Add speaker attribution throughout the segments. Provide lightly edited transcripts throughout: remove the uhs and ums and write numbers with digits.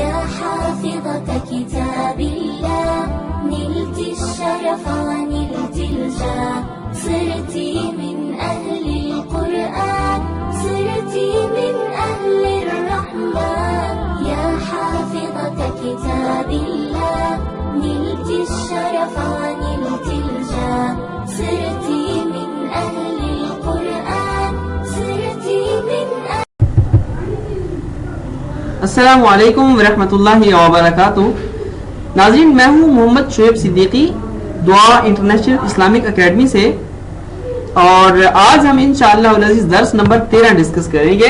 Speaker 1: يا حافظة كتاب الله نلت الشرف ونلت الجاه صرت من أهل القرآن صرت من أهل الرحمن يا حافظة كتاب الله نلت الشرف ونلت الجاه صرت من أهل القرآن صرت من أهل.
Speaker 2: السلام علیکم ورحمۃ اللہ وبرکاتہ. ناظرین، میں ہوں محمد شعیب صدیقی دعا انٹرنیشنل اسلامک اکیڈمی سے، اور آج ہم انشاءاللہ العزیز درس نمبر 13 ڈسکس کریں گے.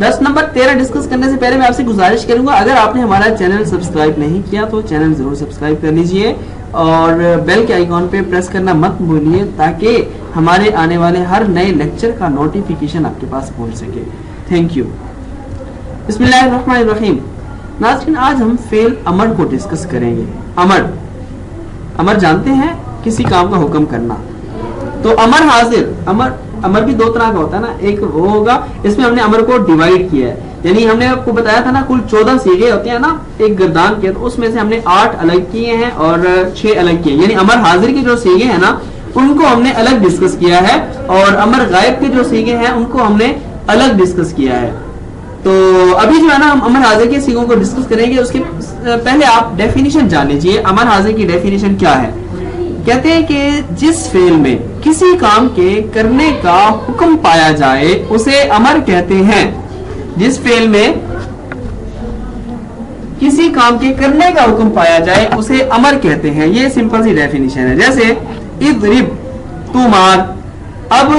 Speaker 2: درس نمبر 13 ڈسکس کرنے سے پہلے میں آپ سے گزارش کروں گا، اگر آپ نے ہمارا چینل سبسکرائب نہیں کیا تو چینل ضرور سبسکرائب کر لیجئے اور بیل کے آئیکن پہ پریس کرنا مت بھولیے تاکہ ہمارے آنے والے ہر نئے لیکچر کا نوٹیفیکیشن آپ کے پاس پہنچ سکے. Thank you. بسم اللہ الرحمن الرحیم. ناظرین، آج ہم فعل امر کو ڈسکس کریں گے. امر جانتے ہیں، کسی کام کا حکم کرنا. تو امر حاضر، امر بھی دو طرح کا ہوتا ہے نا. ایک وہ ہوگا، اس میں ہم نے امر کو ڈیوائڈ کیا ہے، یعنی ہم نے آپ کو بتایا تھا نا کل 14 صیغے ہوتے ہیں نا ایک گردان کے، تو اس میں سے ہم نے 8 الگ کیے ہیں اور 6 الگ کیے ہیں. یعنی امر حاضر کے جو صیغے ہیں نا ان کو ہم نے الگ ڈسکس کیا ہے، اور امر غائب کے جو صیغے ہیں ان کو ہم نے الگ ڈسکس کیا ہے. تو ابھی جو ہے نا ہم امر حاضر کے صیغوں کو ڈسکس کریں گے. اس کے پہلے آپ ڈیفینیشن جان لیجئے. امر حاضر کی ڈیفینیشن کیا ہے؟ کہتے ہیں کہ جس فعل میں کسی کام کے کرنے کا حکم پایا جائے اسے امر کہتے ہیں. جس فعل میں کسی کام کے کرنے کا حکم پایا جائے اسے امر کہتے ہیں. یہ سمپل سی ڈیفینیشن ہے. جیسے اضرب، تو مار. اب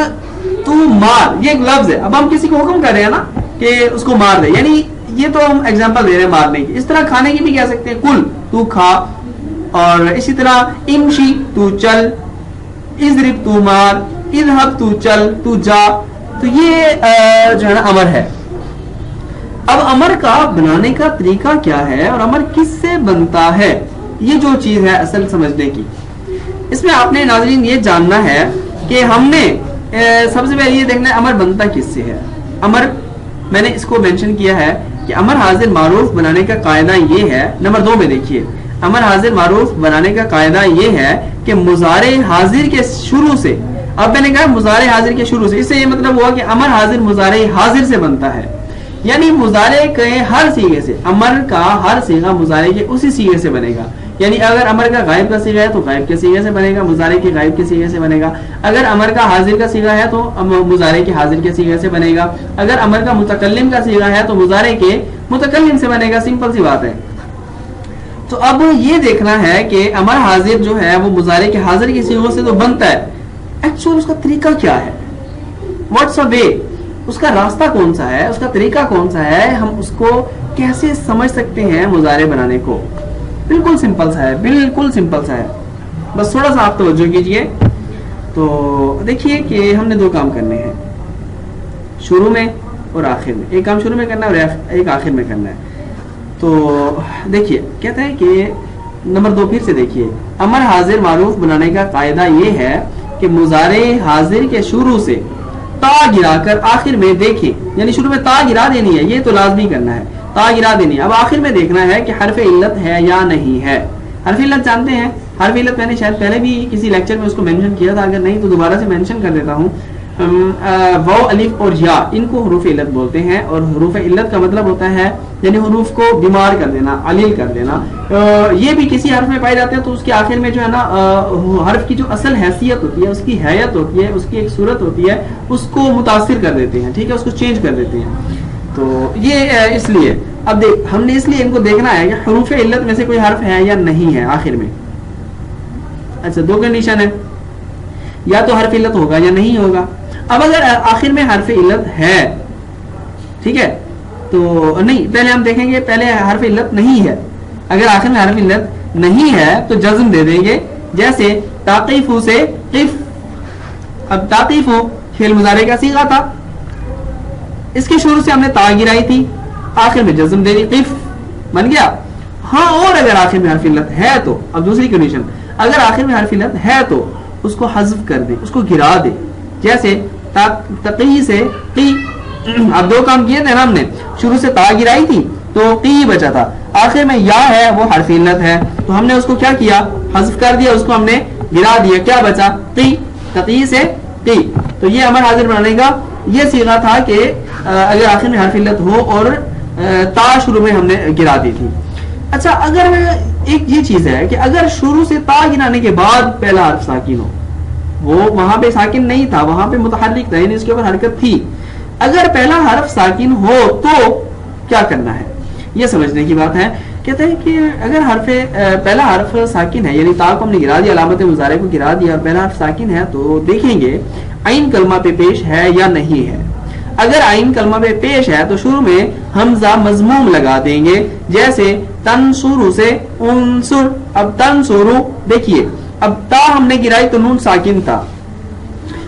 Speaker 2: تو مار یہ ایک لفظ ہے، اب ہم کسی کو حکم کر رہے ہیں نا کہ اس کو مار دے، یعنی یہ تو ہم ایگزامپل دے رہے ہیں مارنے کی. اس طرح کھانے کی بھی کہہ سکتے ہیں، کل تو کھا، اور اسی طرح امشی تو چل، اضرب تو مار، اذهب تو چل، تو جا. تو یہ جو ہے نا امر ہے. اب امر کا بنانے کا طریقہ کیا ہے اور امر کس سے بنتا ہے، یہ جو چیز ہے اصل سمجھنے کی. اس میں آپ نے ناظرین یہ جاننا ہے کہ ہم نے سب سے پہلے یہ دیکھنا ہے امر بنتا کس سے ہے. امر میں نے اس کو مینشن کیا ہے کہ امر حاضر معروف بنانے کا قاعدہ یہ ہے. نمبر 2 میں دیکھیے، امر حاضر معروف بنانے کا قاعدہ یہ ہے کہ مضارع حاضر کے شروع سے، اب میں نے کہا مضارع حاضر کے شروع سے، اس سے یہ مطلب ہوا کہ امر حاضر مضارع حاضر سے بنتا ہے. یعنی مضارع کے ہر صیغے سے، امر کا ہر صیغہ مضارع کے اسی صیغے سے بنے گا. یعنی اگر امر کا غائب کا صیغہ ہے تو غائب کے صیغے سے بنے گا، مضارع کے غائب کے صیغے سے بنے گا. اگر امر کا حاضر کا صیغہ ہے تو مضارع کے حاضر کے صیغے سے بنے گا. اگر امر کا متکلم کا صیغہ ہے تو مضارع کے متکلم سے بنے گا. سمپل سی بات ہے. تو اب یہ دیکھنا ہے کہ امر حاضر جو ہے وہ مضارع کے حاضر کے صیغوں سے تو بنتا ہے، ایکچوئل اس کا طریقہ کیا ہے، واٹس اے وے، اس کا راستہ کون سا ہے، اس کا طریقہ کون سا ہے، ہم اس کو کیسے سمجھ سکتے ہیں مضارع بنانے کو. بالکل سمپل سا ہے، بالکل سمپل سا ہے. بس تھوڑا سا آپ توجہ کیجئے. تو دیکھیے کہ ہم نے 2 کام کرنے ہیں، شروع میں اور آخر میں. ایک کام شروع میں کرنا ہے اور ایک آخر میں کرنا ہے. تو دیکھیے کہتا ہے کہ نمبر 2 پھر سے دیکھیے، امر حاضر معروف بنانے کا قاعدہ یہ ہے کہ مضارع حاضر کے شروع سے تا گرا کر آخر میں دیکھیں. یعنی شروع میں تا گرا دینی ہے، یہ تو لازمی کرنا ہے، تا گرا دینی ہے. اب آخر میں دیکھنا ہے کہ حرف علت ہے یا نہیں ہے. حرف علت جانتے ہیں، حرف علت میں نے شاید پہلے بھی کسی لیکچر میں اس کو مینشن کیا تھا، اگر نہیں تو دوبارہ سے مینشن کر دیتا ہوں. واو، الف اور یا، ان کو حروف علت بولتے ہیں. اور حروف علت کا مطلب ہوتا ہے یعنی حروف کو بیمار کر دینا، علیل کر دینا. یہ بھی کسی حرف میں پائے جاتے ہیں تو اس کے آخر میں جو ہے نا حرف کی جو اصل حیثیت ہوتی ہے، اس کی حیت ہوتی ہے، اس کی ایک صورت ہوتی ہے، اس کو متاثر کر دیتے ہیں. ٹھیک ہے، اس کو چینج کر دیتے ہیں. تو یہ اس لیے اب ہم نے اس لیے ان کو دیکھنا ہے کہ حروف علت میں سے کوئی حرف ہے یا نہیں ہے آخر میں. اچھا، 2 کنڈیشن ہے، یا تو حرف علت ہوگا یا نہیں ہوگا. اب اگر آخر میں حرف علت ہے، ٹھیک ہے، تو نہیں، پہلے ہم دیکھیں گے پہلے حرف علت نہیں ہے. اگر آخر میں حرف علت نہیں ہے تو جزم دے دیں گے. جیسے تاقیفو سے قف. اب تاقیفو فعل مضارع کا صیغہ تھا، اس کے شروع سے ہم نے تا گرائی تھی، آخر میں جزم دے دی، قف بن گیا. ہاں، اور اگر آخر میں حرف علت ہے تو اب دوسری کنڈیشن، اگر آخر میں حرف علت ہے تو اس کو حذف کر دیں، اس کو گرا دیں. جیسے تقی سے قی. اب 2 کام کیے تھے نا ہم نے، شروع سے تا گرائی تھی، تو قی بچا تھا. آخر میں یا ہے وہ حرف علت ہے, تو ہم نے اس کو کیا کیا, حذف کر دیا, اس کو ہم نے گرا دیا, کیا بچا قی, قی سے قی. تو یہ امر حاضر بنانے کا یہ صیغہ تھا کہ اگر آخر میں حرف علت ہو اور تا شروع میں ہم نے گرا دی تھی. اچھا اگر ایک یہ چیز ہے کہ اگر شروع سے تا گرانے کے بعد پہلا حرف ساکن ہو, وہ وہاں پہ ساکن نہیں تھا, وہاں پہ متحرک تھا, یعنی اس کے اوپر حرکت تھی, اگر پہلا حرف ساکن ہو تو کیا کرنا ہے, یہ سمجھنے کی بات ہے. کہتے ہیں کہ اگر پہلا حرف ساکن ہے, یعنی تا کو ہم نے گرا دیا, علامت مضارع کو گرا دیا, اور پہلا حرف ساکن ہے, تو دیکھیں گے عین کلمہ پہ پیش ہے یا نہیں ہے. اگر عین کلمہ پہ پیش ہے تو شروع میں حمزہ مضموم لگا دیں گے, جیسے تنصرو سے انصر. اب تنصرو دیکھیے, اب تا ہم نے گرائی تو نون ساکن تھا,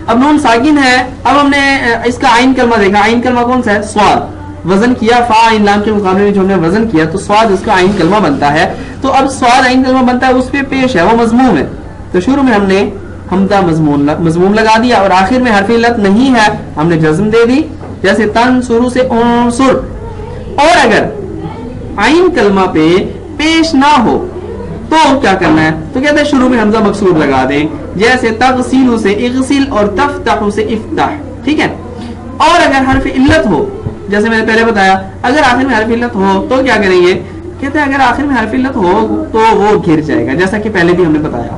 Speaker 2: اب نون ساکن ہے, اب ہم نے اس کا عین کلمہ دیکھا, عین کلمہ کون سا ہے, صاد, وزن کیا فا عین لام کے مقابلے میں جو ہم نے وزن کیا تو صاد اس کا عین کلمہ بنتا ہے. تو اب صاد عین کلمہ بنتا ہے, اس پہ پیش ہے, وہ مضموم ہے, تو شروع میں ہم نے حمزہ مضموم لگا دیا, اور آخر میں حرف علت نہیں ہے, ہم نے جزم دے دی, جیسے تنصرو سے انصر. اور اگر عین کلمہ پہ پیش نہ ہو تو کیا کرنا ہے, تو کہتے ہیں شروع میں حمزہ مکسور لگا دیں, جیسے تغسیل سے اغسل اور تفتح سے افتح, ٹھیک ہے. اور اگر حرف علت ہو, جیسے میں نے پہلے بتایا, اگر آخر میں حرف علت ہو تو کیا کریں گے, کہتے ہیں اگر آخر میں حرف علت ہو تو وہ گر جائے گا, جیسا کہ پہلے بھی ہم نے بتایا,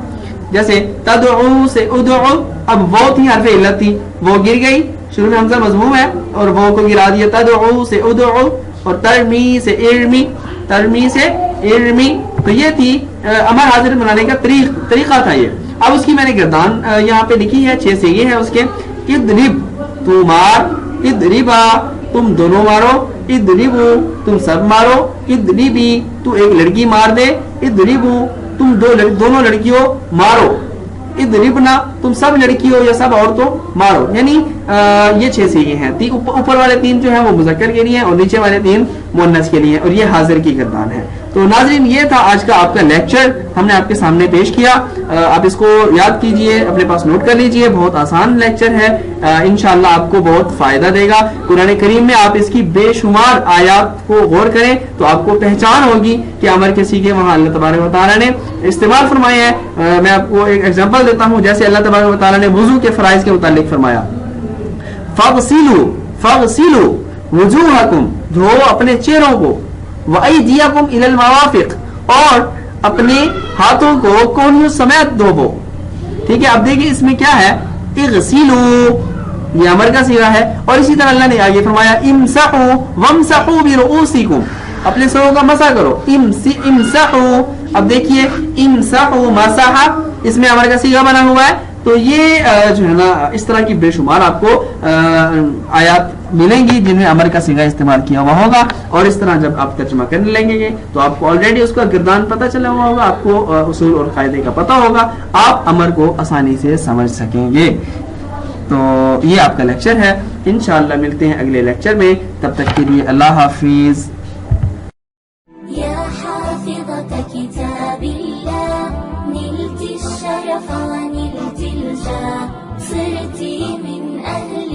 Speaker 2: جیسے تدعو سے ادعو, اب وہ تھی حرف علت تھی, وہ گر گئی, شروع میں حمزہ مضموم ہے اور وہ کو گرا دیا, تدعو سے ادعو, اور ترمی سے ارمی, ترمی سے ارمی. تو یہ تھی امر حاضر بنانے کا طریقہ تھا یہ. اب اس کی میں نے گردان یہاں پہ لکھی ہے, 6 صیغے ہیں اس کے. اضرب تو مار, اضربا تم دونوں مارو, اضربو تم سب مارو, اضربی تو ایک لڑکی مار دے, اضربو تم دونوں لڑکیوں مارو, اضربنا تم سب لڑکیوں یا سب عورتوں مارو. یعنی یہ 6 صیغے ہیں. اوپر والے 3 جو ہیں وہ مذکر کے لیے ہیں اور نیچے والے 3 مؤنث کے لیے, اور یہ حاضر کی گردان ہے. تو ناظرین یہ تھا آج کا آپ کا لیکچر, ہم نے آپ کے سامنے پیش کیا. آپ اس کو یاد کیجئے, اپنے پاس نوٹ کر لیجئے, بہت آسان لیکچر ہے, انشاءاللہ آپ کو بہت فائدہ دے گا. قرآن کریم میں آپ اس کی بے شمار آیات کو غور کریں تو آپ کو پہچان ہوگی کہ امر کے صیغے وہاں اللہ تبارک و تعالیٰ نے استعمال فرمائے ہیں. میں آپ کو ایک ایگزامپل دیتا ہوں, جیسے اللہ تبارک و تعالیٰ نے وضو کے فرائض کے متعلق فرمایا, فاغسلوا وجوہکم, دھو اپنے چہروں کو, وایدیکم الی المرافق, اور اپنے ہاتھوں کو کونیوں سمیت دھوو. ٹھیک ہے, اب دیکھیں اس میں کیا ہے, اغسلوا یہ امر کا صیغہ ہے, اور اسی طرح اللہ نے آگے فرمایا امسحوا وامسحوا برؤوسکم, اپنے سروں کا مسح کرو, امسحوا. اب دیکھیے امسحوا مسح, اس میں امر کا صیغہ بنا ہوا ہے. تو یہ جو ہے نا اس طرح کی بے شمار آپ کو آیات ملیں گی جن میں امر کا صیغہ استعمال کیا ہوا ہوگا, اور اس طرح جب آپ ترجمہ کرنے لگیں گے تو آپ کو آلریڈی اس کا گردان پتہ چلا ہوا ہوگا, آپ کو اصول اور قاعدے کا پتہ ہوگا, آپ امر کو آسانی سے سمجھ سکیں گے. تو یہ آپ کا لیکچر ہے, انشاءاللہ ملتے ہیں اگلے لیکچر میں, تب تک کے لیے اللہ حافظ.
Speaker 1: يا حافظة كتاب الله نلت الشرف ونلت الجاه صرت من أهل